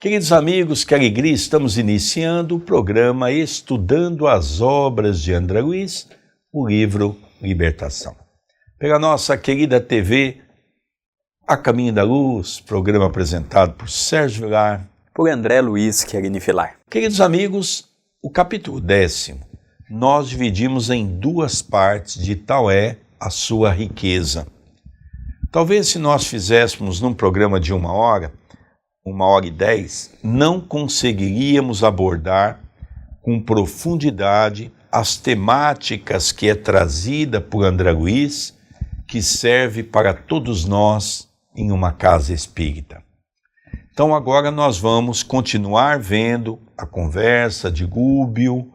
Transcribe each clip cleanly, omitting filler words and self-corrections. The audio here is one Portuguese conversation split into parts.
Queridos amigos, que alegria, estamos iniciando o programa Estudando as Obras de André Luiz, o livro Libertação. Pela nossa querida TV, A Caminho da Luz, programa apresentado por Sérgio Vilar. Por André Luiz Querini Vilar. Queridos amigos, o capítulo 10, nós dividimos em duas partes, de tal é a sua riqueza. Talvez se nós fizéssemos num programa de 1h e 10, não conseguiríamos abordar com profundidade as temáticas que é trazida por André Luiz, que serve para todos nós em uma casa espírita. Então agora nós vamos continuar vendo a conversa de Gúbio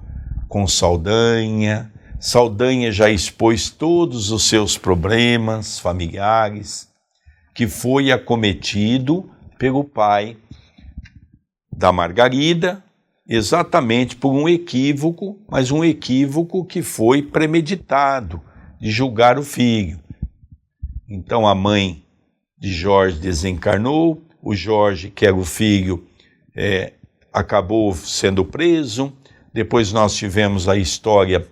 com Saldanha. Saldanha já expôs todos os seus problemas familiares, que foi acometido pelo pai da Margarida, exatamente por um equívoco, mas um equívoco que foi premeditado, de julgar o filho. Então a mãe de Jorge desencarnou, o Jorge, que era o filho, acabou sendo preso. Depois nós tivemos a história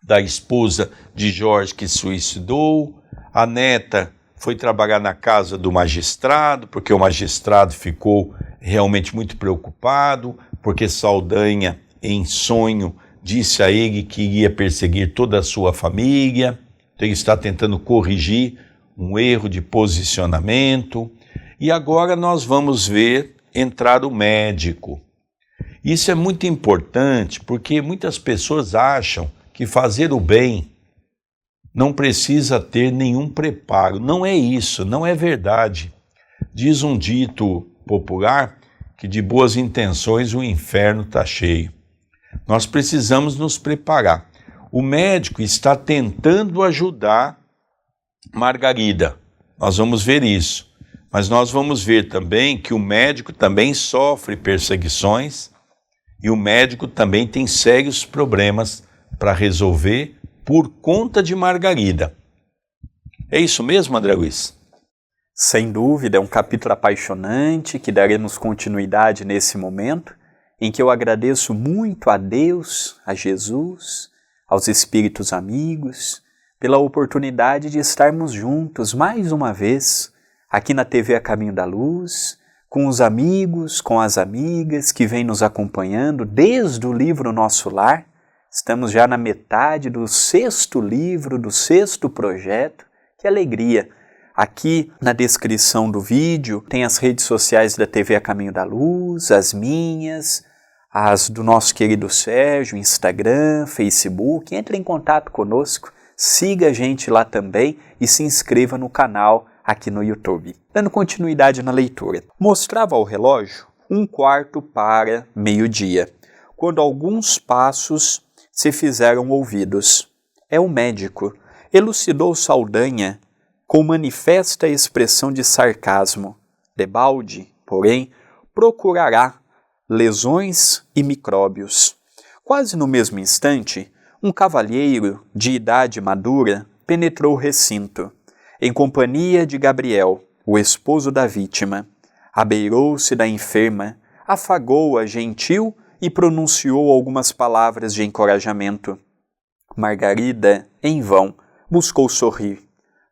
da esposa de Jorge que suicidou, a neta foi trabalhar na casa do magistrado, porque o magistrado ficou realmente muito preocupado, porque Saldanha, em sonho, disse a ele que iria perseguir toda a sua família. Então ele está tentando corrigir um erro de posicionamento. E agora nós vamos ver entrar o médico. Isso é muito importante, porque muitas pessoas acham que fazer o bem não precisa ter nenhum preparo. Não é isso, não é verdade. Diz um dito popular que de boas intenções o inferno está cheio. Nós precisamos nos preparar. O médico está tentando ajudar Margarida. Nós vamos ver isso. Mas nós vamos ver também que o médico também sofre perseguições e o médico também tem sérios problemas para resolver por conta de Margarida. É isso mesmo, André Luiz? Sem dúvida, é um capítulo apaixonante que daremos continuidade nesse momento, em que eu agradeço muito a Deus, a Jesus, aos espíritos amigos, pela oportunidade de estarmos juntos mais uma vez, aqui na TV A Caminho da Luz, com os amigos, com as amigas que vêm nos acompanhando desde o livro Nosso Lar. Estamos já na metade do 6º livro, do 6º projeto. Que alegria! Aqui na descrição do vídeo tem as redes sociais da TV A Caminho da Luz, as minhas, as do nosso querido Sérgio, Instagram, Facebook. Entre em contato conosco, siga a gente lá também e se inscreva no canal aqui no YouTube. Dando continuidade na leitura. Mostrava ao relógio 1/4 para meio-dia, quando alguns passos se fizeram ouvidos. É o médico, elucidou Saldanha com manifesta expressão de sarcasmo. Debalde, porém, procurará lesões e micróbios. Quase no mesmo instante, um cavalheiro de idade madura penetrou o recinto, em companhia de Gabriel, o esposo da vítima. Abeirou-se da enferma, afagou-a gentil e pronunciou algumas palavras de encorajamento. Margarida, em vão, buscou sorrir.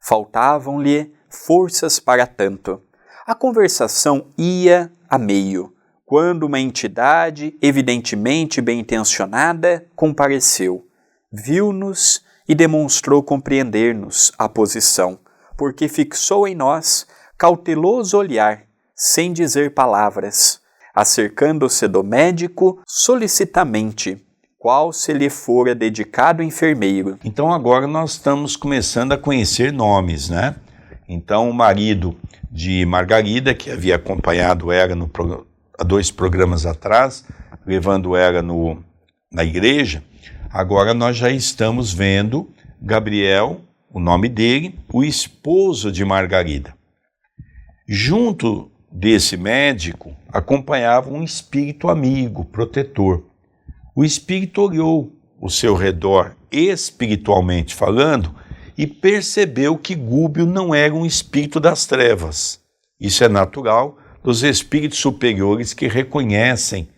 Faltavam-lhe forças para tanto. A conversação ia a meio, quando uma entidade, evidentemente bem-intencionada, compareceu. Viu-nos e demonstrou compreender-nos a posição, porque fixou em nós cauteloso olhar, sem dizer palavras, acercando-se do médico solicitamente, qual se lhe fora dedicado enfermeiro. Então agora nós estamos começando a conhecer nomes, né? Então o marido de Margarida, que havia acompanhado ela há 2 programas atrás, levando ela na igreja, agora nós já estamos vendo Gabriel, o nome dele, o esposo de Margarida. Junto desse médico acompanhava um espírito amigo, protetor. O espírito olhou o seu redor, espiritualmente falando, e percebeu que Gúbio não era um espírito das trevas. Isso é natural, dos espíritos superiores que reconhecem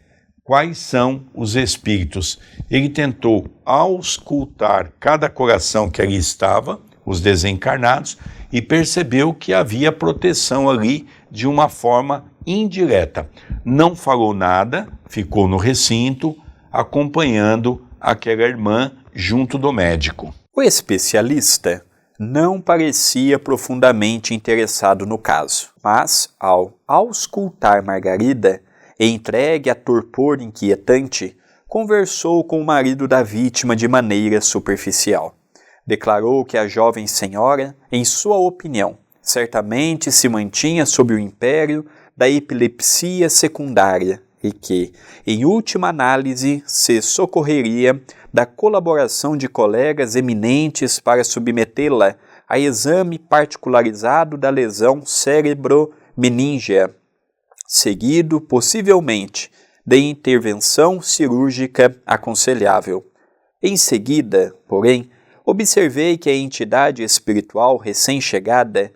quais são os espíritos. Ele tentou auscultar cada coração que ali estava, os desencarnados, e percebeu que havia proteção ali de uma forma indireta. Não falou nada, ficou no recinto, acompanhando aquela irmã junto do médico. O especialista não parecia profundamente interessado no caso, mas, ao auscultar Margarida, entregue a torpor inquietante, conversou com o marido da vítima de maneira superficial. Declarou que a jovem senhora, em sua opinião, certamente se mantinha sob o império da epilepsia secundária e que, em última análise, se socorreria da colaboração de colegas eminentes para submetê-la a exame particularizado da lesão cérebro-meningea, seguido, possivelmente, de intervenção cirúrgica aconselhável. Em seguida, porém, observei que a entidade espiritual recém-chegada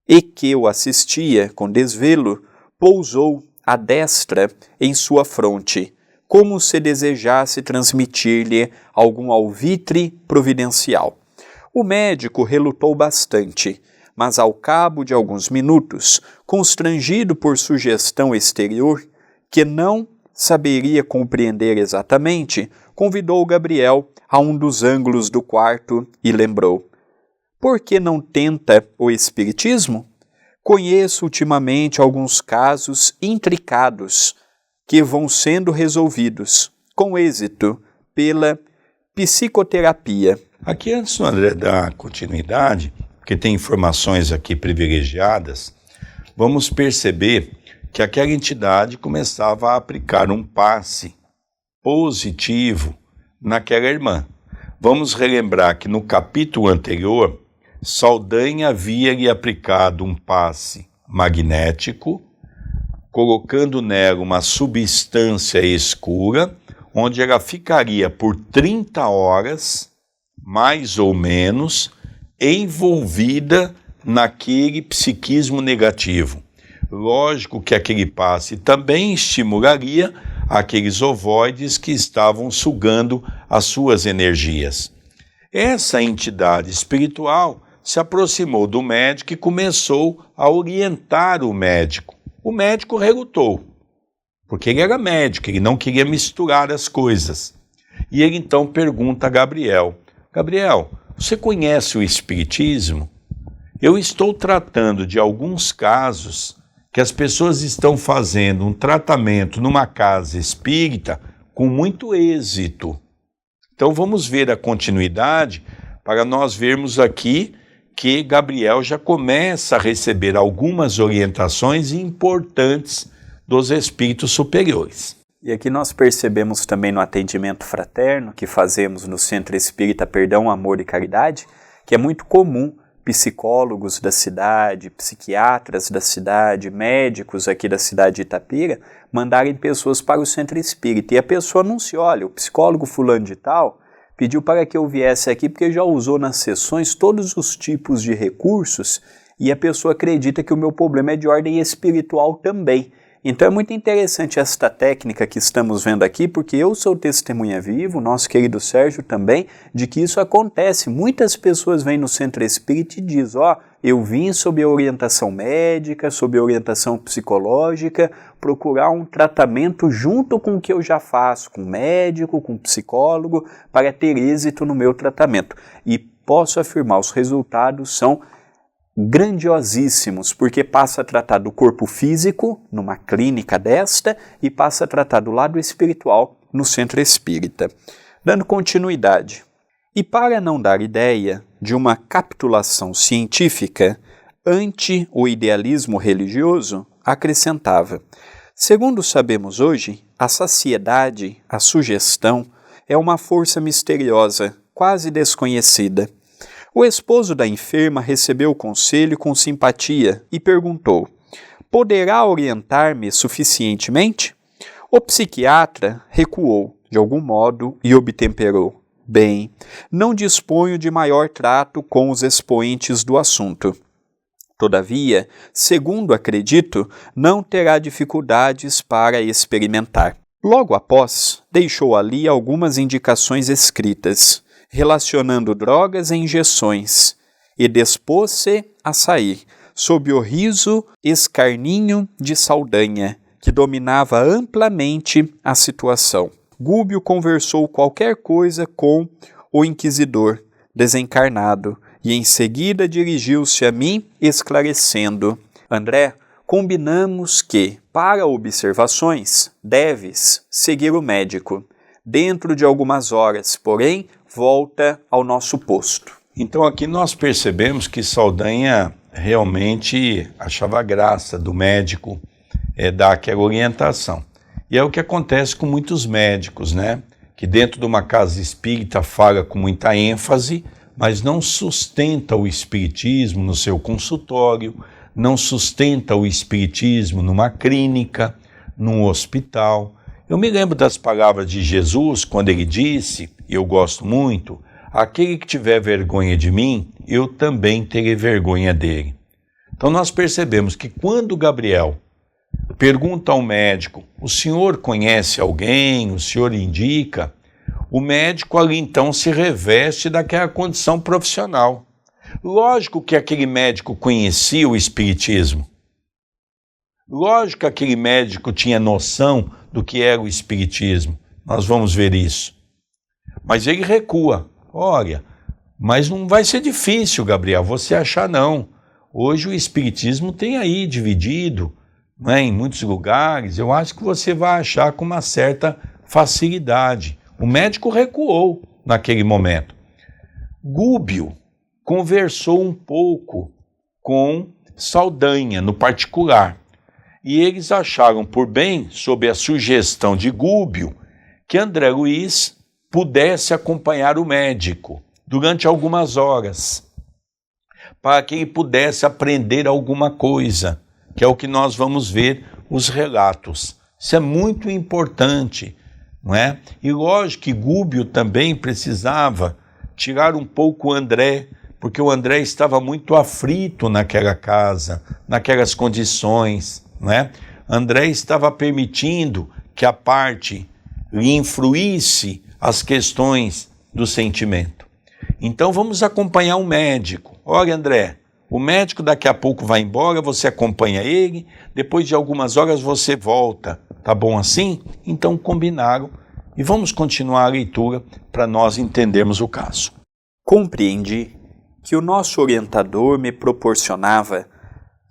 e que o assistia com desvelo pousou a destra em sua fronte, como se desejasse transmitir-lhe algum alvitre providencial. O médico relutou bastante, mas ao cabo de alguns minutos, constrangido por sugestão exterior, que não saberia compreender exatamente, convidou Gabriel a um dos ângulos do quarto e lembrou: por que não tenta o espiritismo? Conheço ultimamente alguns casos intricados que vão sendo resolvidos, com êxito, pela psicoterapia. Aqui, antes do André dar continuidade, porque tem informações aqui privilegiadas, vamos perceber que aquela entidade começava a aplicar um passe positivo naquela irmã. Vamos relembrar que no capítulo anterior, Saldanha havia lhe aplicado um passe magnético, colocando nela uma substância escura, onde ela ficaria por 30 horas, mais ou menos, envolvida naquele psiquismo negativo. Lógico que aquele passe também estimularia aqueles ovoides que estavam sugando as suas energias. Essa entidade espiritual se aproximou do médico e começou a orientar o médico. O médico relutou, porque ele era médico, ele não queria misturar as coisas. E ele então pergunta a Gabriel: Gabriel, você conhece o espiritismo? Eu estou tratando de alguns casos que as pessoas estão fazendo um tratamento numa casa espírita com muito êxito. Então vamos ver a continuidade para nós vermos aqui que Gabriel já começa a receber algumas orientações importantes dos espíritos superiores. E aqui nós percebemos também no atendimento fraterno que fazemos no Centro Espírita Perdão, Amor e Caridade, que é muito comum psicólogos da cidade, psiquiatras da cidade, médicos aqui da cidade de Itapira, mandarem pessoas para o Centro Espírita. E a pessoa anuncia: olha, o psicólogo fulano de tal pediu para que eu viesse aqui porque já usou nas sessões todos os tipos de recursos e a pessoa acredita que o meu problema é de ordem espiritual também. Então é muito interessante esta técnica que estamos vendo aqui, porque eu sou testemunha viva, o nosso querido Sérgio também, de que isso acontece. Muitas pessoas vêm no Centro Espírita e dizem: eu vim sob a orientação médica, sob a orientação psicológica, procurar um tratamento junto com o que eu já faço, com médico, com psicólogo, para ter êxito no meu tratamento. E posso afirmar, os resultados são grandiosíssimos, porque passa a tratar do corpo físico numa clínica desta e passa a tratar do lado espiritual no Centro Espírita. Dando continuidade. E para não dar ideia de uma capitulação científica ante o idealismo religioso, acrescentava: segundo sabemos hoje, a saciedade, a sugestão, é uma força misteriosa, quase desconhecida. O esposo da enferma recebeu o conselho com simpatia e perguntou: poderá orientar-me suficientemente? O psiquiatra recuou, de algum modo, e obtemperou: bem, não disponho de maior trato com os expoentes do assunto. Todavia, segundo acredito, não terá dificuldades para experimentar. Logo após, deixou ali algumas indicações escritas, relacionando drogas e injeções, e dispôs-se a sair, sob o riso escarninho de Saldanha, que dominava amplamente a situação. Gúbio conversou qualquer coisa com o inquisidor desencarnado e em seguida dirigiu-se a mim esclarecendo: André, combinamos que, para observações, deves seguir o médico. Dentro de algumas horas, porém, volta ao nosso posto. Então aqui nós percebemos que Saldanha realmente achava graça do médico dar aquela orientação. E é o que acontece com muitos médicos, né? Que dentro de uma casa espírita fala com muita ênfase, mas não sustenta o espiritismo no seu consultório, não sustenta o espiritismo numa clínica, num hospital. Eu me lembro das palavras de Jesus quando ele disse, e eu gosto muito, aquele que tiver vergonha de mim, eu também terei vergonha dele. Então nós percebemos que quando Gabriel pergunta ao médico, o senhor conhece alguém, o senhor indica, o médico ali então se reveste daquela condição profissional. Lógico que aquele médico conhecia o espiritismo. Lógico que aquele médico tinha noção do que era o espiritismo. Nós vamos ver isso. Mas ele recua. Olha, mas não vai ser difícil, Gabriel, você achar não. Hoje o espiritismo tem aí dividido, né, em muitos lugares. Eu acho que você vai achar com uma certa facilidade. O médico recuou naquele momento. Gúbio conversou um pouco com Saldanha, no particular. E eles acharam por bem, sob a sugestão de Gúbio, que André Luiz pudesse acompanhar o médico durante algumas horas, para que ele pudesse aprender alguma coisa, que é o que nós vamos ver os relatos. Isso é muito importante, não é? E lógico que Gúbio também precisava tirar um pouco o André, porque o André estava muito aflito naquela casa, naquelas condições, não é? André estava permitindo que a parte lhe influísse as questões do sentimento. Então vamos acompanhar o médico. Olha, André, o médico daqui a pouco vai embora, você acompanha ele, depois de algumas horas você volta. Tá bom assim? Então combinaram e vamos continuar a leitura para nós entendermos o caso. Compreendi que o nosso orientador me proporcionava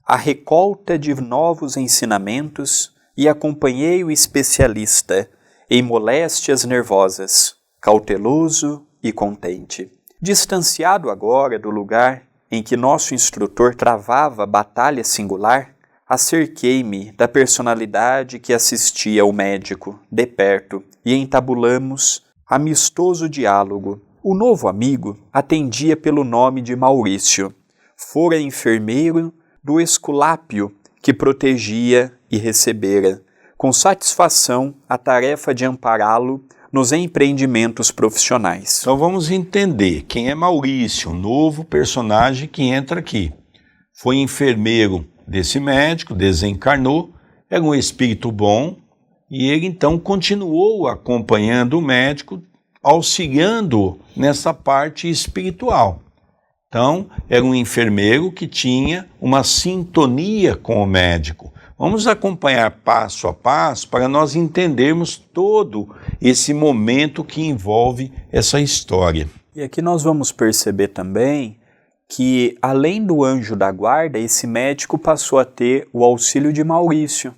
a recolta de novos ensinamentos e acompanhei o especialista em moléstias nervosas, cauteloso e contente. Distanciado agora do lugar em que nosso instrutor travava batalha singular, acerquei-me da personalidade que assistia ao médico, de perto, e entabulamos amistoso diálogo. O novo amigo atendia pelo nome de Maurício. Fora enfermeiro do Esculápio que protegia e recebera, com satisfação, a tarefa de ampará-lo nos empreendimentos profissionais. Então vamos entender quem é Maurício, o novo personagem que entra aqui. Foi enfermeiro desse médico, desencarnou, era um espírito bom e ele então continuou acompanhando o médico, auxiliando nessa parte espiritual. Então, era um enfermeiro que tinha uma sintonia com o médico. Vamos acompanhar passo a passo para nós entendermos todo esse momento que envolve essa história. E aqui nós vamos perceber também que, além do anjo da guarda, esse médico passou a ter o auxílio de Maurício.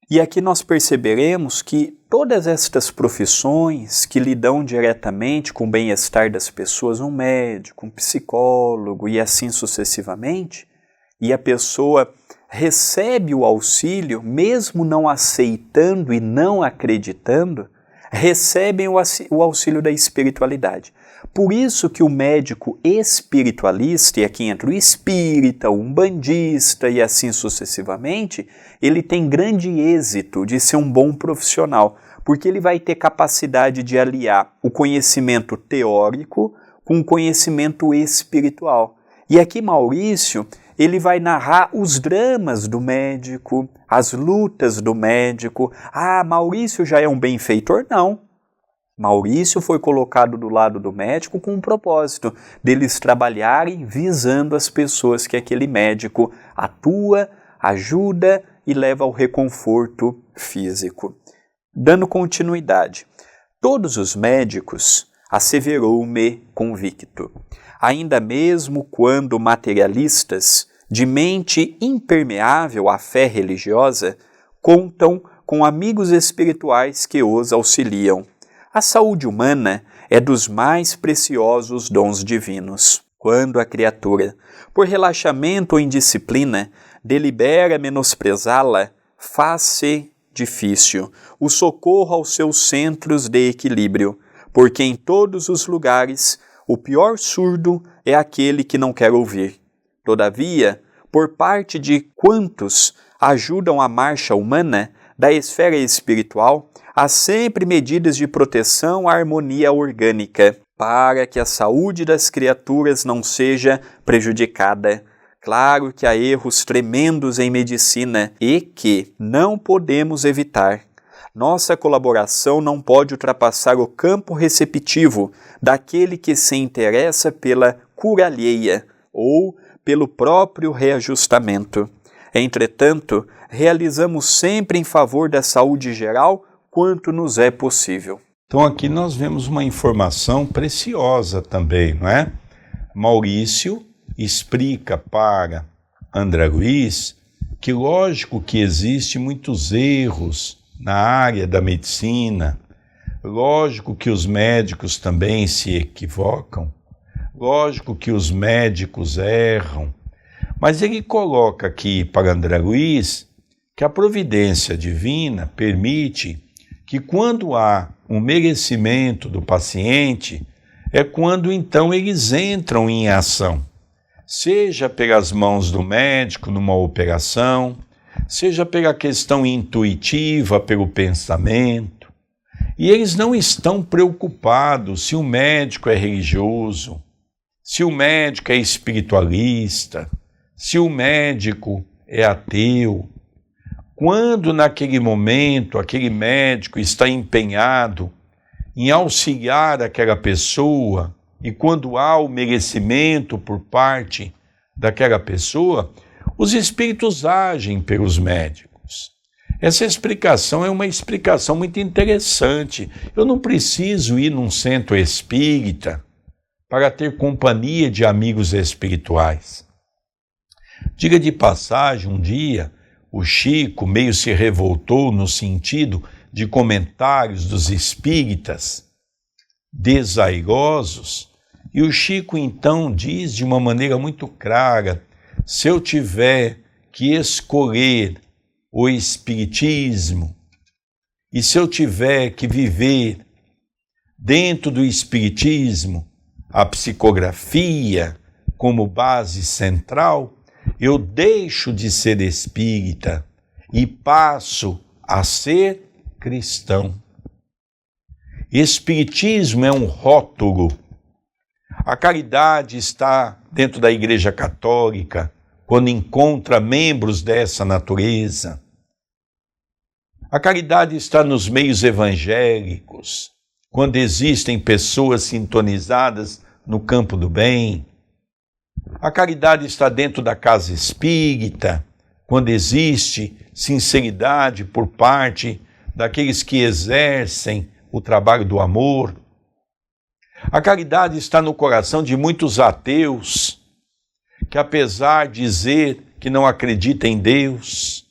E aqui nós perceberemos que todas estas profissões que lidam diretamente com o bem-estar das pessoas, um médico, um psicólogo e assim sucessivamente, e a pessoa recebe o auxílio, mesmo não aceitando e não acreditando, recebem o auxílio da espiritualidade. Por isso que o médico espiritualista, e aqui entra o espírita, o umbandista e assim sucessivamente, ele tem grande êxito de ser um bom profissional, porque ele vai ter capacidade de aliar o conhecimento teórico com o conhecimento espiritual. E aqui Maurício, ele vai narrar os dramas do médico, as lutas do médico. Ah, Maurício já é um benfeitor? Não. Maurício foi colocado do lado do médico com um propósito, deles trabalharem visando as pessoas que aquele médico atua, ajuda e leva ao reconforto físico. Dando continuidade, todos os médicos, asseverou-me convicto, ainda mesmo quando materialistas, de mente impermeável à fé religiosa, contam com amigos espirituais que os auxiliam. A saúde humana é dos mais preciosos dons divinos. Quando a criatura, por relaxamento ou indisciplina, delibera menosprezá-la, faz-se difícil o socorro aos seus centros de equilíbrio, porque em todos os lugares o pior surdo é aquele que não quer ouvir. Todavia, por parte de quantos ajudam a marcha humana da esfera espiritual, há sempre medidas de proteção à harmonia orgânica, para que a saúde das criaturas não seja prejudicada. Claro que há erros tremendos em medicina e que não podemos evitar. Nossa colaboração não pode ultrapassar o campo receptivo daquele que se interessa pela cura alheia ou pelo próprio reajustamento. Entretanto, realizamos sempre em favor da saúde geral quanto nos é possível. Então aqui nós vemos uma informação preciosa também, não é? Maurício explica para André Luiz que lógico que existe muitos erros na área da medicina, lógico que os médicos também se equivocam, lógico que os médicos erram, mas ele coloca aqui para André Luiz que a providência divina permite que quando há um merecimento do paciente, é quando então eles entram em ação, seja pelas mãos do médico numa operação, seja pela questão intuitiva, pelo pensamento, e eles não estão preocupados se o médico é religioso, se o médico é espiritualista, se o médico é ateu. Quando naquele momento aquele médico está empenhado em auxiliar aquela pessoa e quando há o merecimento por parte daquela pessoa, os espíritos agem pelos médicos. Essa explicação é uma explicação muito interessante. Eu não preciso ir num centro espírita para ter companhia de amigos espirituais. Diga de passagem, um dia o Chico meio se revoltou no sentido de comentários dos espíritas desairosos, e o Chico então diz de uma maneira muito clara: se eu tiver que escolher o espiritismo e se eu tiver que viver dentro do espiritismo a psicografia como base central, eu deixo de ser espírita e passo a ser cristão. Espiritismo é um rótulo. A caridade está dentro da Igreja Católica, quando encontra membros dessa natureza. A caridade está nos meios evangélicos, quando existem pessoas sintonizadas no campo do bem. A caridade está dentro da casa espírita, quando existe sinceridade por parte daqueles que exercem o trabalho do amor. A caridade está no coração de muitos ateus, que apesar de dizer que não acreditam em Deus,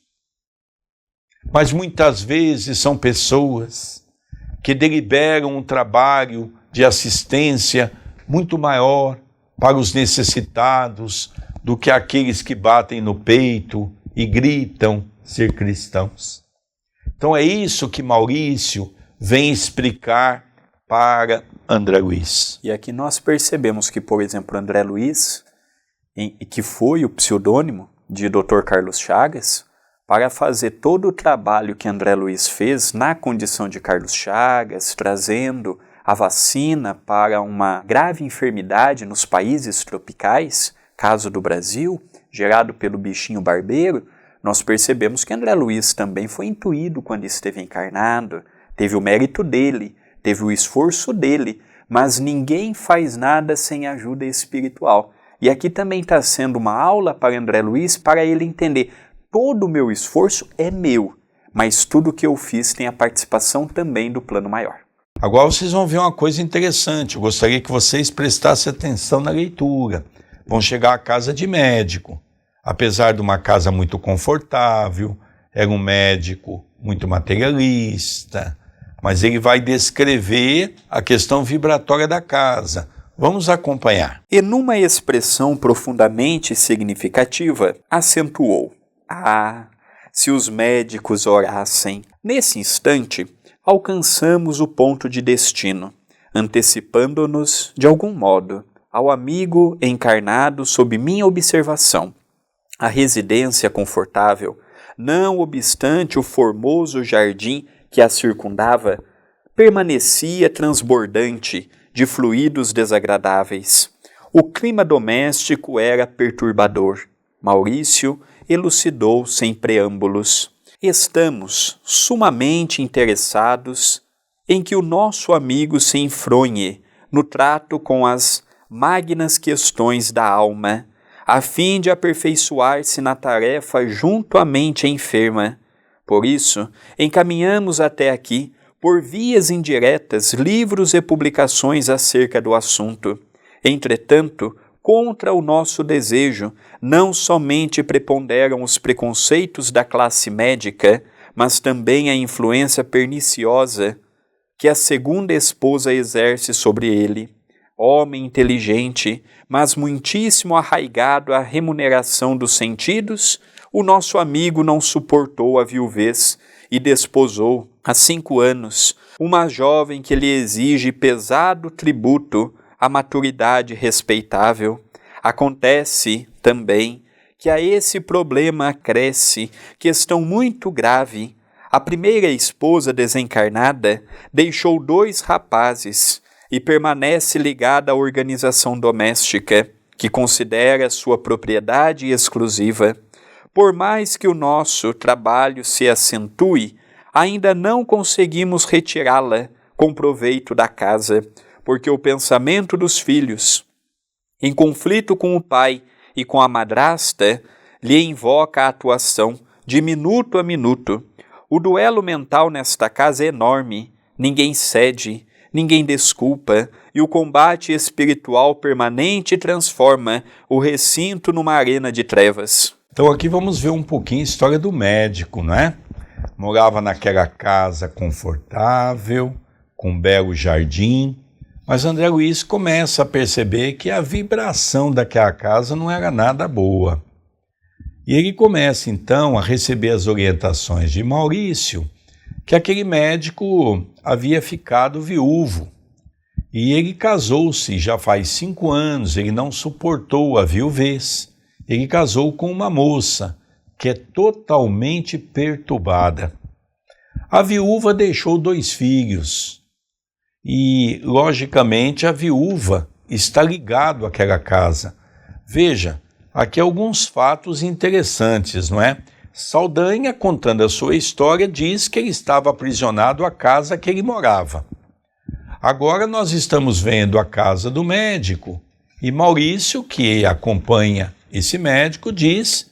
mas muitas vezes são pessoas que deliberam um trabalho de assistência muito maior para os necessitados do que aqueles que batem no peito e gritam ser cristãos. Então é isso que Maurício vem explicar para André Luiz. E aqui nós percebemos que, por exemplo, André Luiz, que foi o pseudônimo de Dr. Carlos Chagas, para fazer todo o trabalho que André Luiz fez na condição de Carlos Chagas, trazendo a vacina para uma grave enfermidade nos países tropicais, caso do Brasil, gerado pelo bichinho barbeiro, nós percebemos que André Luiz também foi intuído quando esteve encarnado, teve o mérito dele, teve o esforço dele, mas ninguém faz nada sem ajuda espiritual. E aqui também está sendo uma aula para André Luiz, para ele entender, todo o meu esforço é meu, mas tudo que eu fiz tem a participação também do plano maior. Agora vocês vão ver uma coisa interessante, eu gostaria que vocês prestassem atenção na leitura. Vão chegar à casa de médico. Apesar de uma casa muito confortável, era um médico muito materialista, mas ele vai descrever a questão vibratória da casa. Vamos acompanhar. E numa expressão profundamente significativa, acentuou: "Ah, se os médicos orassem!" Nesse instante, alcançamos o ponto de destino, antecipando-nos, de algum modo, ao amigo encarnado sob minha observação. A residência confortável, não obstante o formoso jardim que a circundava, permanecia transbordante de fluidos desagradáveis. O clima doméstico era perturbador. Maurício elucidou sem preâmbulos. Estamos sumamente interessados em que o nosso amigo se enfronhe no trato com as magnas questões da alma, a fim de aperfeiçoar-se na tarefa junto à mente enferma. Por isso, encaminhamos até aqui, por vias indiretas, livros e publicações acerca do assunto. Entretanto, contra o nosso desejo, não somente preponderam os preconceitos da classe médica, mas também a influência perniciosa que a segunda esposa exerce sobre ele. Homem inteligente, mas muitíssimo arraigado à remuneração dos sentidos, o nosso amigo não suportou a viuvez e desposou, há 5 anos, uma jovem que lhe exige pesado tributo à maturidade respeitável. Acontece também que a esse problema acresce questão muito grave. A primeira esposa desencarnada deixou 2 rapazes e permanece ligada à organização doméstica, que considera sua propriedade exclusiva. Por mais que o nosso trabalho se acentue, ainda não conseguimos retirá-la com proveito da casa, porque o pensamento dos filhos, em conflito com o pai e com a madrasta, lhe invoca a atuação de minuto a minuto. O duelo mental nesta casa é enorme, ninguém cede, ninguém desculpa, e o combate espiritual permanente transforma o recinto numa arena de trevas. Então aqui vamos ver um pouquinho a história do médico, não é? Morava naquela casa confortável, com um belo jardim, mas André Luiz começa a perceber que a vibração daquela casa não era nada boa. E ele começa então a receber as orientações de Maurício, que aquele médico havia ficado viúvo. E ele casou-se já faz 5 anos, ele não suportou a viuvez. Ele casou com uma moça que é totalmente perturbada. A viúva deixou 2 filhos e, logicamente, a viúva está ligada àquela casa. Veja, aqui alguns fatos interessantes, não é? Saldanha, contando a sua história, diz que ele estava aprisionado à casa que ele morava. Agora nós estamos vendo a casa do médico e Maurício, que acompanha esse médico, diz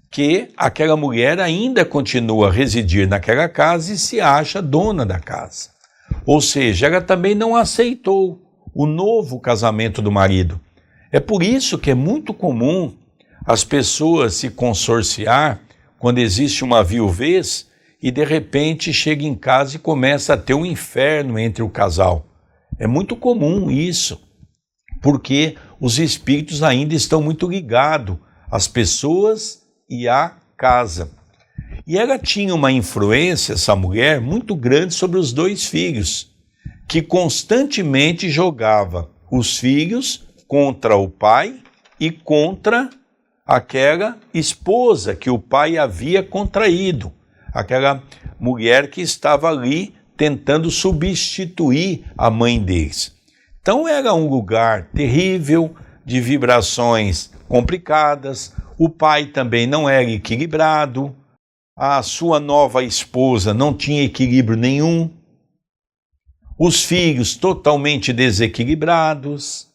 que aquela mulher ainda continua a residir naquela casa e se acha dona da casa. Ou seja, ela também não aceitou o novo casamento do marido. É por isso que é muito comum as pessoas se consorciar quando existe uma viuvez e de repente chega em casa e começa a ter um inferno entre o casal. É muito comum isso, porque os espíritos ainda estão muito ligados às pessoas e à casa. E ela tinha uma influência, essa mulher, muito grande sobre os 2 filhos, que constantemente jogava os filhos contra o pai e contra aquela esposa que o pai havia contraído, aquela mulher que estava ali tentando substituir a mãe deles. Então era um lugar terrível, de vibrações complicadas. o pai também não era equilibrado, a sua nova esposa não tinha equilíbrio nenhum, os filhos totalmente desequilibrados.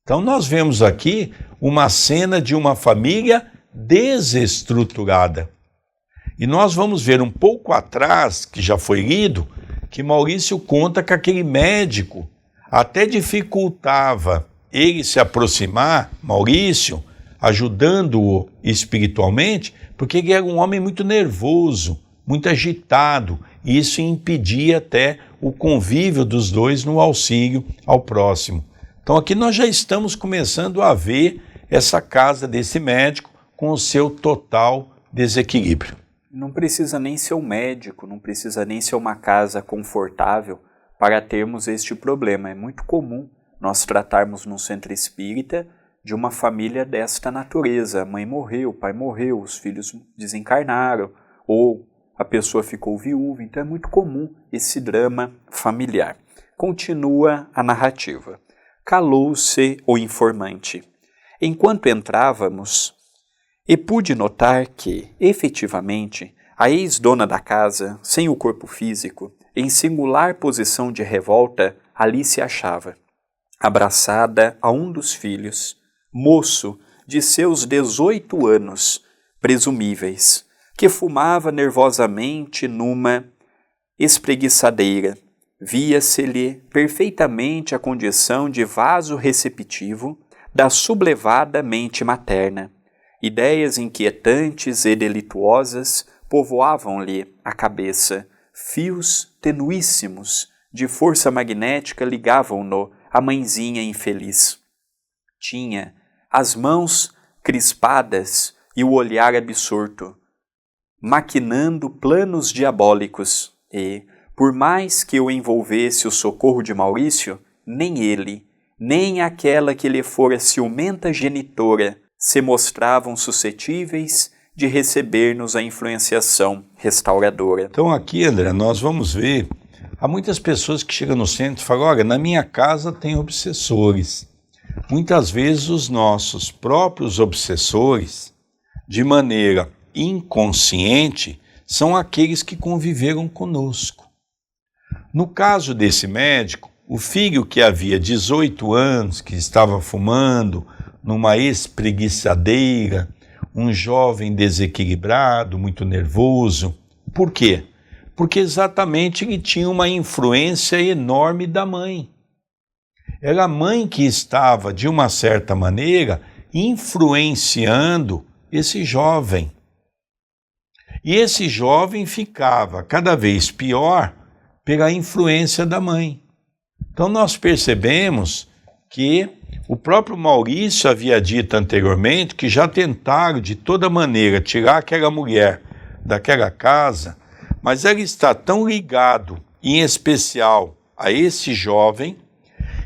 Então nós vemos aqui uma cena de uma família desestruturada. E nós vamos ver um pouco atrás, que já foi lido, que Maurício conta que aquele médico até dificultava ele se aproximar, Maurício, ajudando-o espiritualmente, porque ele era um homem muito nervoso, muito agitado, e isso impedia até o convívio dos dois no auxílio ao próximo. Então aqui nós já estamos começando a ver essa casa desse médico com o seu total desequilíbrio. Não precisa nem ser um médico, não precisa nem ser uma casa confortável para termos este problema. É muito comum nós tratarmos num centro espírita de uma família desta natureza. A mãe morreu, o pai morreu, os filhos desencarnaram, ou a pessoa ficou viúva. Então é muito comum esse drama familiar. Continua a narrativa. Calou-se o informante. Enquanto entrávamos, e pude notar que, efetivamente, a ex-dona da casa, sem o corpo físico, em singular posição de revolta, ali se achava, abraçada a um dos filhos, moço de seus 18 anos, presumíveis, que fumava nervosamente numa espreguiçadeira. Via-se-lhe perfeitamente a condição de vaso receptivo da sublevada mente materna. Ideias inquietantes e delituosas povoavam-lhe a cabeça. Fios tenuíssimos de força magnética ligavam-no à mãezinha infeliz. Tinha as mãos crispadas e o olhar absorto, maquinando planos diabólicos e, por mais que o envolvesse o socorro de Maurício, nem ele, nem aquela que lhe fora ciumenta genitora, se mostravam suscetíveis de receber-nos a influenciação restauradora. Então aqui, André, nós vamos ver, há muitas pessoas que chegam no centro e falam, olha, na minha casa tem obsessores. Muitas vezes os nossos próprios obsessores, de maneira inconsciente, são aqueles que conviveram conosco. No caso desse médico, o filho que havia 18 anos, que estava fumando numa espreguiçadeira, um jovem desequilibrado, muito nervoso. Por quê? Porque exatamente ele tinha uma influência enorme da mãe. Era a mãe que estava, de uma certa maneira, influenciando esse jovem. E esse jovem ficava cada vez pior pela influência da mãe. Então nós percebemos que o próprio Maurício havia dito anteriormente que já tentaram de toda maneira tirar aquela mulher daquela casa, mas ela está tão ligado, em especial, a esse jovem,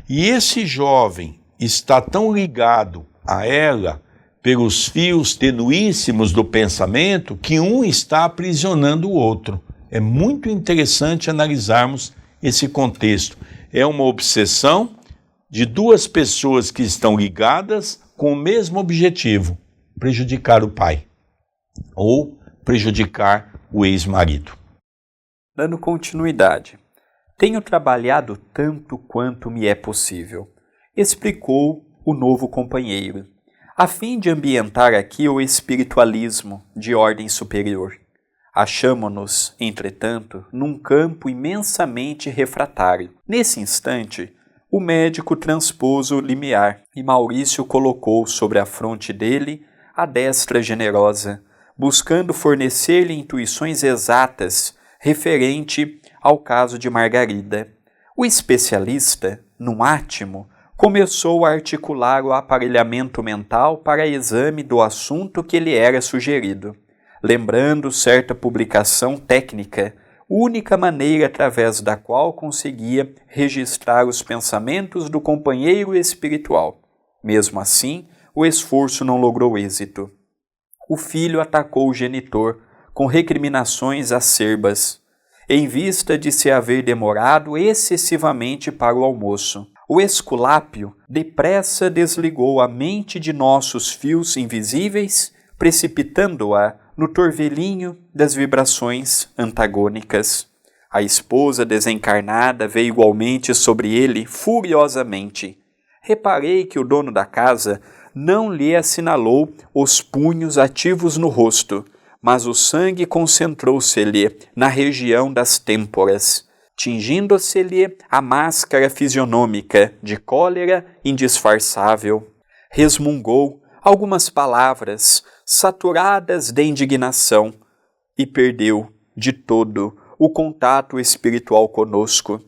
e esse jovem está tão ligado a ela pelos fios tenuíssimos do pensamento que um está aprisionando o outro. É muito interessante analisarmos esse contexto. É uma obsessão de duas pessoas que estão ligadas com o mesmo objetivo, prejudicar o pai ou prejudicar o ex-marido. Dando continuidade. Tenho trabalhado tanto quanto me é possível, explicou o novo companheiro, a fim de ambientar aqui o espiritualismo de ordem superior. Achamo-nos, entretanto, num campo imensamente refratário. Nesse instante, o médico transpôs o limiar e Maurício colocou sobre a fronte dele a destra generosa, buscando fornecer-lhe intuições exatas referente ao caso de Margarida. O especialista, num átimo, começou a articular o aparelhamento mental para exame do assunto que lhe era sugerido, lembrando certa publicação técnica, única maneira através da qual conseguia registrar os pensamentos do companheiro espiritual. Mesmo assim, o esforço não logrou êxito. O filho atacou o genitor com recriminações acerbas, em vista de se haver demorado excessivamente para o almoço. O esculápio depressa desligou a mente de nossos fios invisíveis, precipitando-a no torvelinho das vibrações antagônicas. A esposa desencarnada veio igualmente sobre ele furiosamente. Reparei que o dono da casa não lhe assinalou os punhos ativos no rosto, mas o sangue concentrou-se-lhe na região das têmporas, tingindo-se-lhe a máscara fisionômica de cólera indisfarçável. Resmungou algumas palavras saturadas de indignação e perdeu de todo o contato espiritual conosco.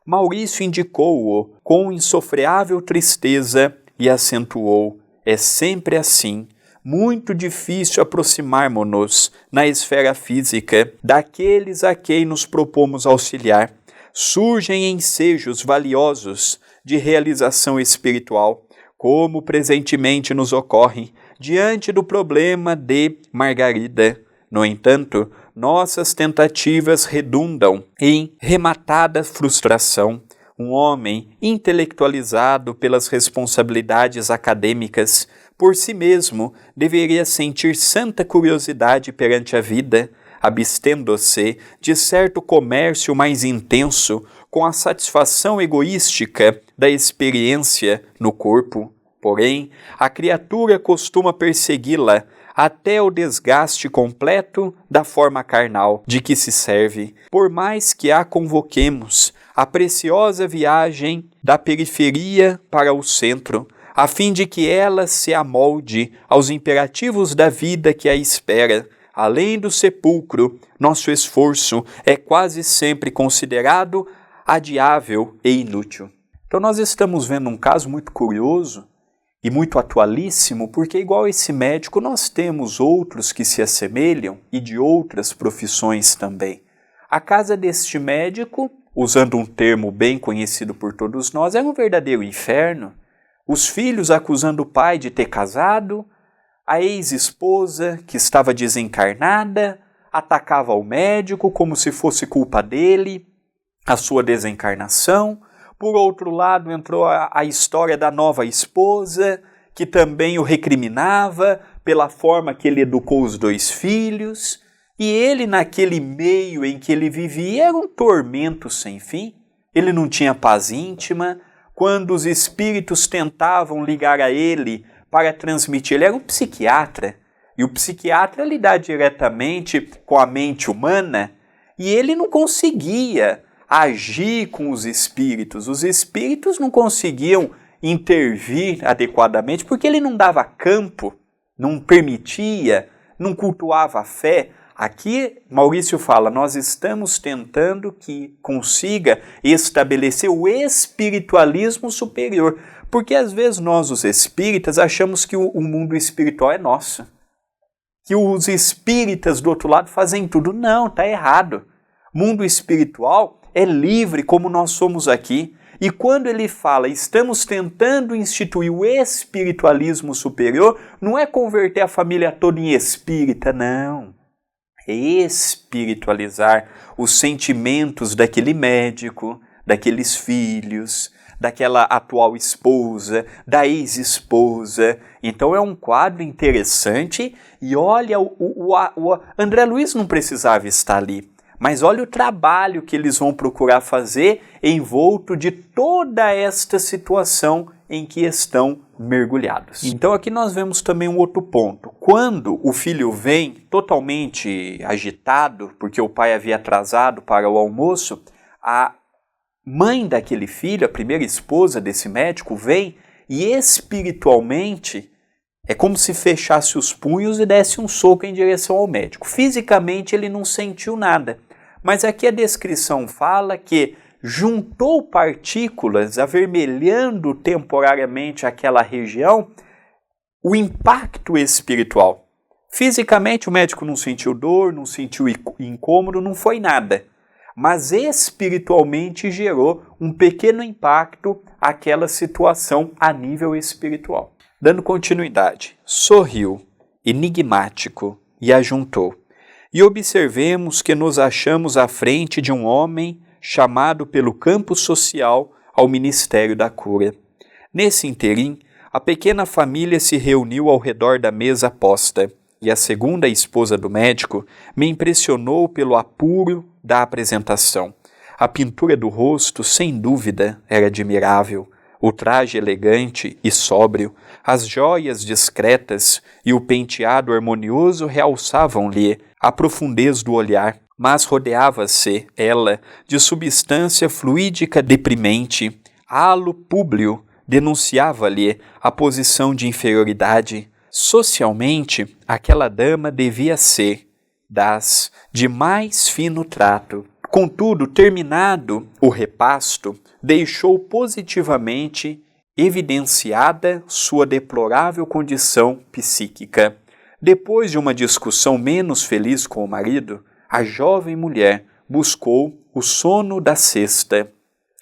Maurício indicou-o com insofreável tristeza e acentuou: é sempre assim, muito difícil aproximarmos-nos na esfera física daqueles a quem nos propomos auxiliar. Surgem ensejos valiosos de realização espiritual, como presentemente nos ocorre diante do problema de Margarida. No entanto, nossas tentativas redundam em rematada frustração. Um homem intelectualizado pelas responsabilidades acadêmicas, por si mesmo, deveria sentir santa curiosidade perante a vida, abstendo-se de certo comércio mais intenso com a satisfação egoística da experiência no corpo. Porém, a criatura costuma persegui-la até o desgaste completo da forma carnal de que se serve, por mais que a convoquemos a preciosa viagem da periferia para o centro, a fim de que ela se amolde aos imperativos da vida que a espera. Além do sepulcro, nosso esforço é quase sempre considerado adiável e inútil. Então nós estamos vendo um caso muito curioso e muito atualíssimo, porque igual esse médico nós temos outros que se assemelham e de outras profissões também. A casa deste médico, usando um termo bem conhecido por todos nós, é um verdadeiro inferno. Os filhos acusando o pai de ter casado, a ex-esposa, que estava desencarnada, atacava o médico como se fosse culpa dele, a sua desencarnação. Por outro lado, entrou a história da nova esposa, que também o recriminava pela forma que ele educou os 2 filhos. E ele, naquele meio em que ele vivia, era um tormento sem fim. Ele não tinha paz íntima. Quando os espíritos tentavam ligar a ele para transmitir, ele era um psiquiatra. E o psiquiatra lidar diretamente com a mente humana, e ele não conseguia agir com os espíritos não conseguiam intervir adequadamente, porque ele não dava campo, não permitia, não cultuava a fé. Aqui, Maurício fala, nós estamos tentando que consiga estabelecer o espiritualismo superior, porque às vezes nós, os espíritas, achamos que o mundo espiritual é nosso, que os espíritas do outro lado fazem tudo. Não, está errado. Mundo espiritual é livre como nós somos aqui. E quando ele fala, estamos tentando instituir o espiritualismo superior, não é converter a família toda em espírita, não. É espiritualizar os sentimentos daquele médico, daqueles filhos, daquela atual esposa, da ex-esposa. Então é um quadro interessante e olha, o André Luiz não precisava estar ali. Mas olha o trabalho que eles vão procurar fazer envolto de toda esta situação em que estão mergulhados. Então aqui nós vemos também um outro ponto. Quando o filho vem totalmente agitado, porque o pai havia atrasado para o almoço, a mãe daquele filho, a primeira esposa desse médico, vem e espiritualmente é como se fechasse os punhos e desse um soco em direção ao médico. Fisicamente ele não sentiu nada. Mas aqui a descrição fala que juntou partículas, avermelhando temporariamente aquela região, o impacto espiritual. Fisicamente o médico não sentiu dor, não sentiu incômodo, não foi nada. Mas espiritualmente gerou um pequeno impacto àquela situação a nível espiritual. Dando continuidade, sorriu, enigmático, e ajuntou. E observemos que nos achamos à frente de um homem chamado pelo campo social ao Ministério da Cura. Nesse interim, a pequena família se reuniu ao redor da mesa posta. e a segunda esposa do médico, me impressionou pelo apuro da apresentação. A pintura do rosto, sem dúvida, era admirável. O traje elegante e sóbrio, as joias discretas e o penteado harmonioso realçavam-lhe a profundez do olhar, mas rodeava-se, ela, de substância fluídica deprimente. Halo públio denunciava-lhe a posição de inferioridade. Socialmente, aquela dama devia ser das de mais fino trato. Contudo, terminado o repasto, deixou positivamente evidenciada sua deplorável condição psíquica. Depois de uma discussão menos feliz com o marido, a jovem mulher buscou o sono da sesta,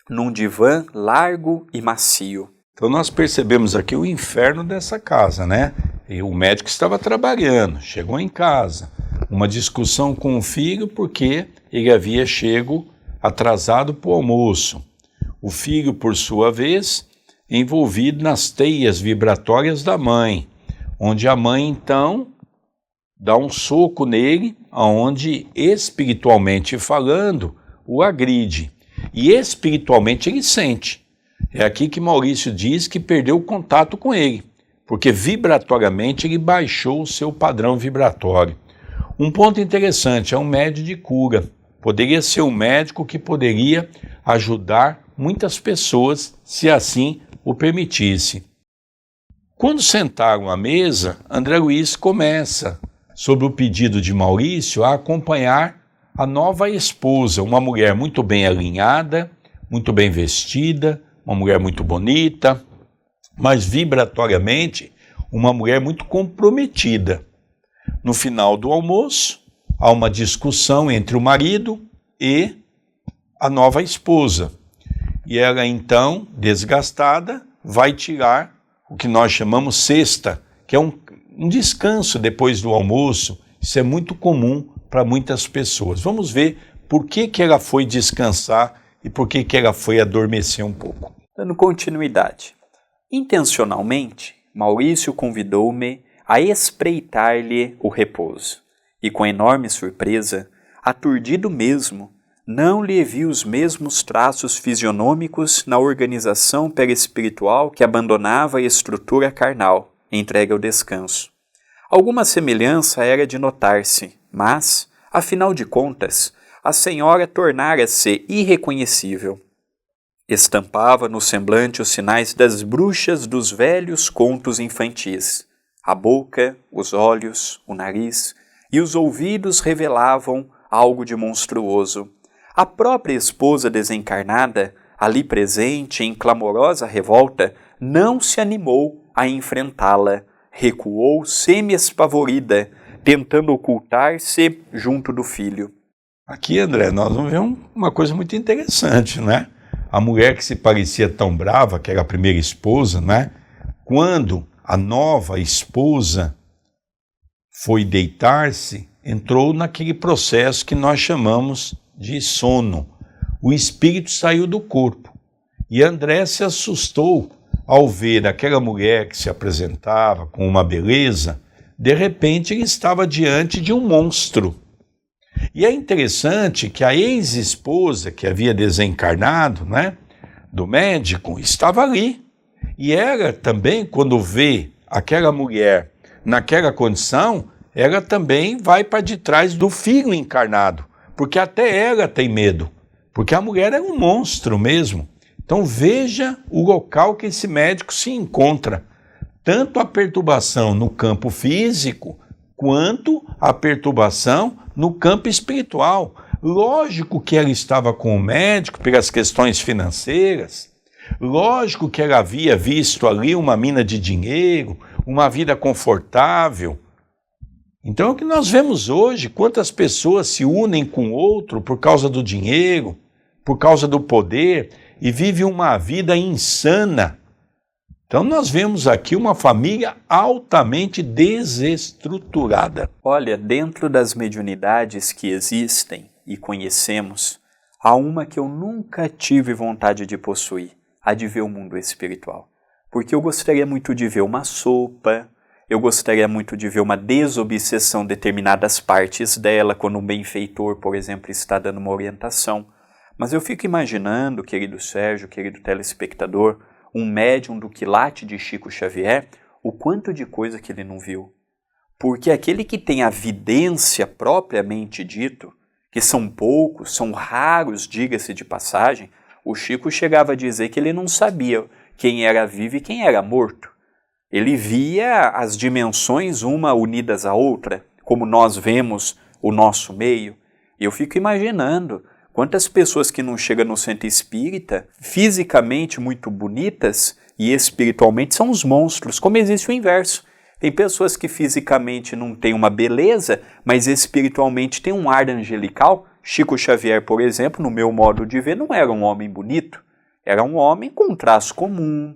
num divã largo e macio. Então nós percebemos aqui o inferno dessa casa, né? E o médico estava trabalhando, chegou em casa, uma discussão com o filho porque ele havia chego atrasado para o almoço. O filho, por sua vez, envolvido nas teias vibratórias da mãe, onde a mãe, então, dá um soco nele, onde, espiritualmente falando, o agride. E espiritualmente ele sente. É aqui que Maurício diz que perdeu o contato com ele, porque vibratoriamente ele baixou o seu padrão vibratório. Um ponto interessante, é um médium de cura. Poderia ser um médico que poderia ajudar muitas pessoas, se assim o permitisse. Quando sentaram à mesa, André Luiz começa, sobre o pedido de Maurício, a acompanhar a nova esposa, uma mulher muito bem alinhada, muito bem vestida, uma mulher muito bonita, mas vibratoriamente uma mulher muito comprometida. No final do almoço, há uma discussão entre o marido e a nova esposa. E ela, então, desgastada, vai tirar o que nós chamamos cesta, que é um descanso depois do almoço. Isso é muito comum para muitas pessoas. Vamos ver por que ela foi descansar e por que ela foi adormecer um pouco. Dando continuidade. Intencionalmente, Maurício convidou-me a espreitar-lhe o repouso. E com enorme surpresa, aturdido mesmo, não lhe vi os mesmos traços fisionômicos na organização perispiritual que abandonava a estrutura carnal, entregue ao descanso. Alguma semelhança era de notar-se, mas, afinal de contas, a senhora tornara-se irreconhecível. Estampava no semblante os sinais das bruxas dos velhos contos infantis. A boca, os olhos, o nariz e os ouvidos revelavam algo de monstruoso. A própria esposa desencarnada, ali presente em clamorosa revolta, não se animou a enfrentá-la. Recuou semi-espavorida, tentando ocultar-se junto do filho. Aqui, André, nós vamos ver uma coisa muito interessante, né? A mulher que se parecia tão brava, que era a primeira esposa, né? Quando a nova esposa foi deitar-se, entrou naquele processo que nós chamamos de sono. O espírito saiu do corpo. E André se assustou ao ver aquela mulher que se apresentava com uma beleza. De repente ele estava diante de um monstro. E é interessante que a ex-esposa que havia desencarnado, né, do médico, estava ali. E ela também, quando vê aquela mulher naquela condição, ela também vai para de trás do filho encarnado, porque até ela tem medo, porque a mulher é um monstro mesmo. Então veja o local que esse médico se encontra, tanto a perturbação no campo físico, quanto a perturbação no campo espiritual. Lógico que ela estava com o médico pelas questões financeiras, lógico que ela havia visto ali uma mina de dinheiro, uma vida confortável. Então é o que nós vemos hoje, quantas pessoas se unem com o outro por causa do dinheiro, por causa do poder, e vivem uma vida insana. Então nós vemos aqui uma família altamente desestruturada. Olha, dentro das mediunidades que existem e conhecemos, há uma que eu nunca tive vontade de possuir, a de ver o mundo espiritual. Porque eu gostaria muito de ver uma sopa, Eu gostaria muito de ver uma desobsessão de determinadas partes dela, quando um benfeitor, por exemplo, está dando uma orientação. Mas eu fico imaginando, querido Sérgio, querido telespectador, um médium do quilate de Chico Xavier, o quanto de coisa que ele não viu. Porque aquele que tem a vidência propriamente dito, que são poucos, são raros, diga-se de passagem, o Chico chegava a dizer que ele não sabia quem era vivo e quem era morto. Ele via as dimensões uma unidas à outra, como nós vemos o nosso meio. E eu fico imaginando quantas pessoas que não chegam no centro espírita, fisicamente muito bonitas e espiritualmente são os monstros, como existe o inverso. Tem pessoas que fisicamente não têm uma beleza, mas espiritualmente têm um ar angelical. Chico Xavier, por exemplo, no meu modo de ver, não era um homem bonito. Era um homem com um traço comum,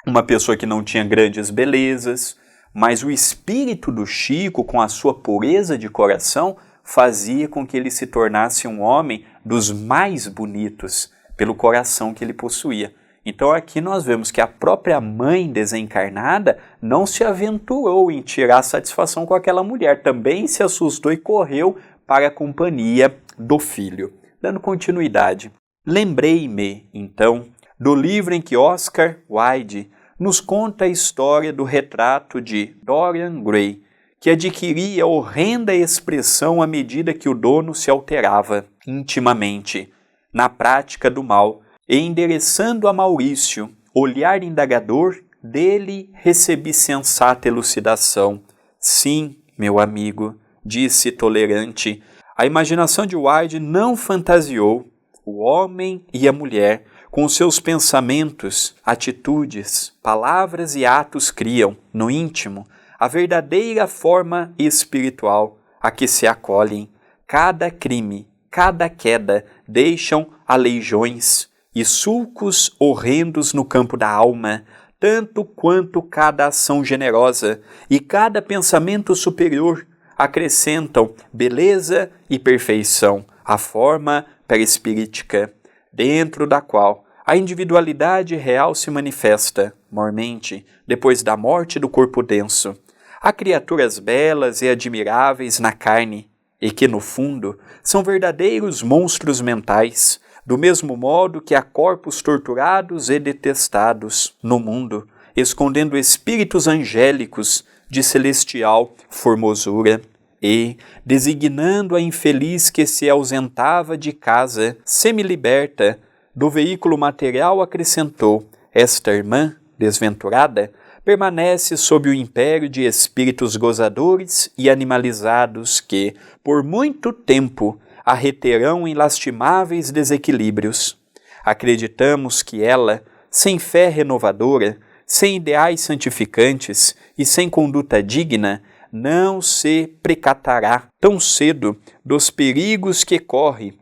uma pessoa que não tinha grandes belezas, mas o espírito do Chico, com a sua pureza de coração, fazia com que ele se tornasse um homem dos mais bonitos, pelo coração que ele possuía. Então aqui nós vemos que a própria mãe desencarnada não se aventurou em tirar satisfação com aquela mulher, também se assustou e correu para a companhia do filho. Dando continuidade, lembrei-me, então, do livro em que Oscar Wilde nos conta a história do retrato de Dorian Gray, que adquiria horrenda expressão à medida que o dono se alterava intimamente na prática do mal, e endereçando a Maurício olhar indagador, dele recebi sensata elucidação. Sim, meu amigo, disse tolerante, a imaginação de Wilde não fantasiou. O homem e a mulher, com seus pensamentos, atitudes, palavras e atos criam, no íntimo, a verdadeira forma espiritual a que se acolhem. Cada crime, cada queda deixam aleijões e sulcos horrendos no campo da alma, tanto quanto cada ação generosa e cada pensamento superior acrescentam beleza e perfeição à forma perispirítica, dentro da qual a individualidade real se manifesta, mormente, depois da morte do corpo denso. Há criaturas belas e admiráveis na carne, e que, no fundo, são verdadeiros monstros mentais, do mesmo modo que há corpos torturados e detestados no mundo, escondendo espíritos angélicos de celestial formosura, e, designando a infeliz que se ausentava de casa, semi-liberta, do veículo material acrescentou, esta irmã, desventurada, permanece sob o império de espíritos gozadores e animalizados que, por muito tempo, a reterão em lastimáveis desequilíbrios. Acreditamos que ela, sem fé renovadora, sem ideais santificantes e sem conduta digna, não se precatará tão cedo dos perigos que corre,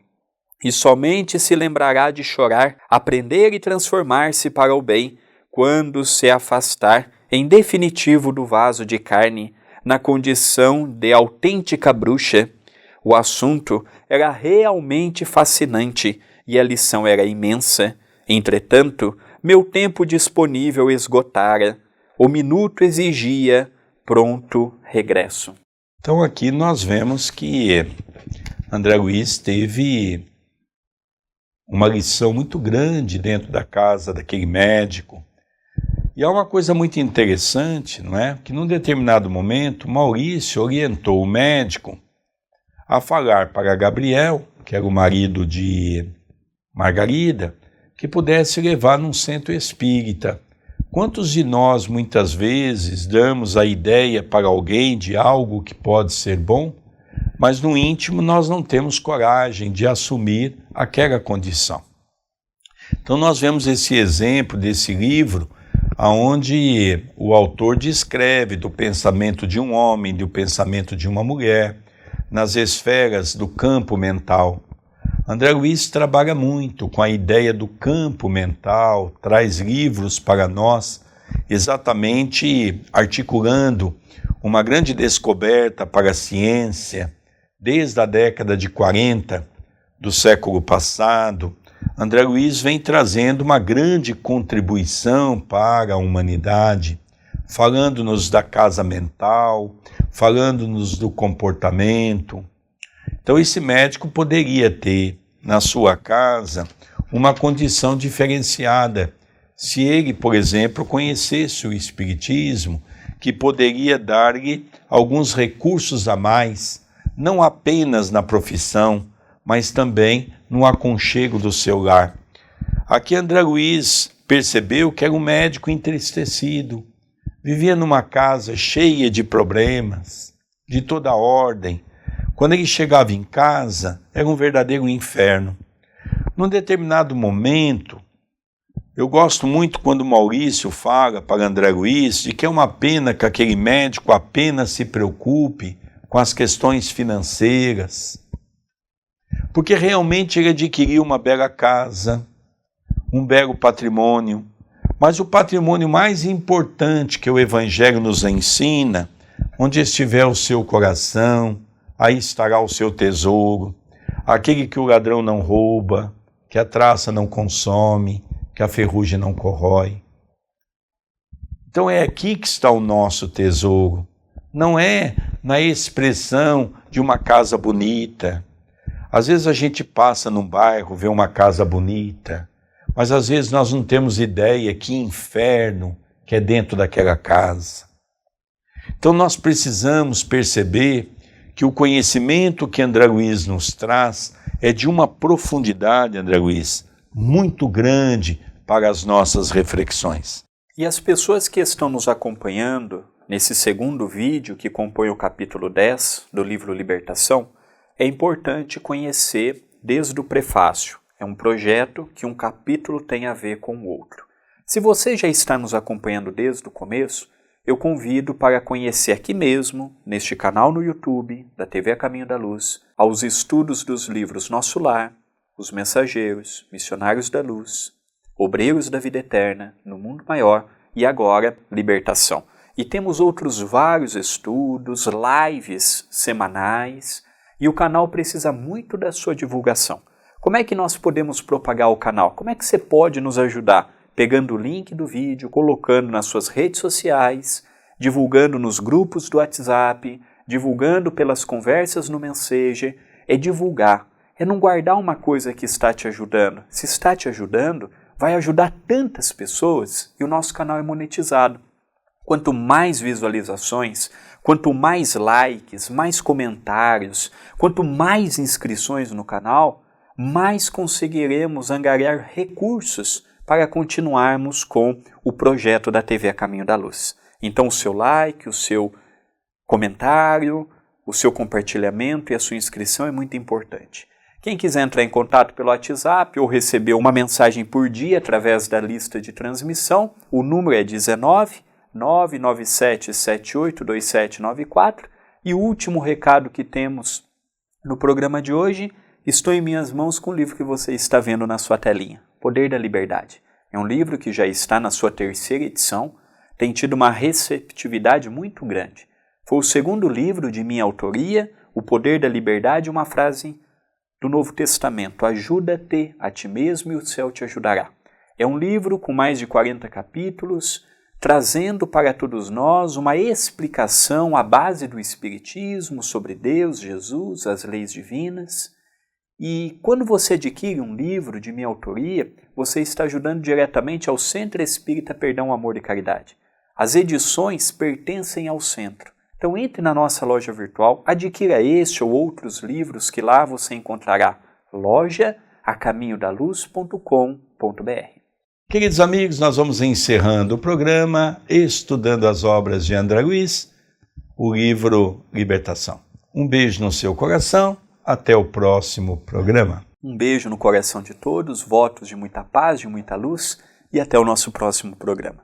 e somente se lembrará de chorar, aprender e transformar-se para o bem, quando se afastar, em definitivo, do vaso de carne, na condição de autêntica bruxa. O assunto era realmente fascinante e a lição era imensa. Entretanto, meu tempo disponível esgotara. O minuto exigia pronto regresso. Então aqui nós vemos que André Luiz teve uma lição muito grande dentro da casa daquele médico. E há uma coisa muito interessante, não é? Que num determinado momento, Maurício orientou o médico a falar para Gabriel, que era o marido de Margarida, que pudesse levar num centro espírita. Quantos de nós, muitas vezes, damos a ideia para alguém de algo que pode ser bom, mas no íntimo nós não temos coragem de assumir aquela condição? Então nós vemos esse exemplo desse livro, onde o autor descreve do pensamento de um homem, do pensamento de uma mulher, nas esferas do campo mental. André Luiz trabalha muito com a ideia do campo mental, traz livros para nós, exatamente articulando uma grande descoberta para a ciência, desde a década de 40 do século passado. André Luiz vem trazendo uma grande contribuição para a humanidade, falando-nos da casa mental, falando-nos do comportamento. Então esse médico poderia ter na sua casa uma condição diferenciada, se ele, por exemplo, conhecesse o Espiritismo, que poderia dar-lhe alguns recursos a mais, não apenas na profissão, mas também no aconchego do seu lar. Aqui André Luiz percebeu que era um médico entristecido, vivia numa casa cheia de problemas, de toda ordem. Quando ele chegava em casa, era um verdadeiro inferno. Num determinado momento, eu gosto muito quando Maurício fala para André Luiz de que é uma pena que aquele médico apenas se preocupe com as questões financeiras, porque realmente ele adquiriu uma bela casa, um belo patrimônio, mas o patrimônio mais importante que o Evangelho nos ensina, onde estiver o seu coração, aí estará o seu tesouro, aquele que o ladrão não rouba, que a traça não consome, que a ferrugem não corrói. Então é aqui que está o nosso tesouro, não é na expressão de uma casa bonita. Às vezes a gente passa num bairro, vê uma casa bonita, mas às vezes nós não temos ideia que inferno que é dentro daquela casa. Então nós precisamos perceber que o conhecimento que André Luiz nos traz é de uma profundidade, André Luiz, muito grande para as nossas reflexões. E as pessoas que estão nos acompanhando nesse segundo vídeo que compõe o capítulo 10 do livro Libertação, é importante conhecer desde o prefácio. É um projeto que um capítulo tem a ver com o outro. Se você já está nos acompanhando desde o começo, eu convido para conhecer aqui mesmo, neste canal no YouTube da TV A Caminho da Luz, aos estudos dos livros Nosso Lar, Os Mensageiros, Missionários da Luz, Obreiros da Vida Eterna, No Mundo Maior e agora Libertação. E temos outros vários estudos, lives semanais, e o canal precisa muito da sua divulgação. Como é que nós podemos propagar o canal? Como é que você pode nos ajudar? Pegando o link do vídeo, colocando nas suas redes sociais, divulgando nos grupos do WhatsApp, divulgando pelas conversas no Messenger. É divulgar, é não guardar uma coisa que está te ajudando. Se está te ajudando, vai ajudar tantas pessoas e o nosso canal é monetizado. Quanto mais visualizações, quanto mais likes, mais comentários, quanto mais inscrições no canal, mais conseguiremos angariar recursos para continuarmos com o projeto da TV A Caminho da Luz. Então o seu like, o seu comentário, o seu compartilhamento e a sua inscrição é muito importante. Quem quiser entrar em contato pelo WhatsApp ou receber uma mensagem por dia através da lista de transmissão, o número é 19 997 782794 e o último recado que temos no programa de hoje, estou em minhas mãos com o livro que você está vendo na sua telinha, Poder da Liberdade. É um livro que já está na sua 3ª edição, tem tido uma receptividade muito grande. Foi o segundo livro de minha autoria, O Poder da Liberdade, uma frase do Novo Testamento, ajuda-te a ti mesmo e o céu te ajudará. É um livro com mais de 40 capítulos, trazendo para todos nós uma explicação à base do Espiritismo sobre Deus, Jesus, as leis divinas. E quando você adquire um livro de minha autoria, você está ajudando diretamente ao Centro Espírita Perdão, Amor e Caridade. As edições pertencem ao centro. Então entre na nossa loja virtual, adquira este ou outros livros que lá você encontrará. loja.acaminhodaluz.com.br. Queridos amigos, nós vamos encerrando o programa estudando as obras de André Luiz, o livro Libertação. Um beijo no seu coração, até o próximo programa. Um beijo no coração de todos, votos de muita paz, de muita luz e até o nosso próximo programa.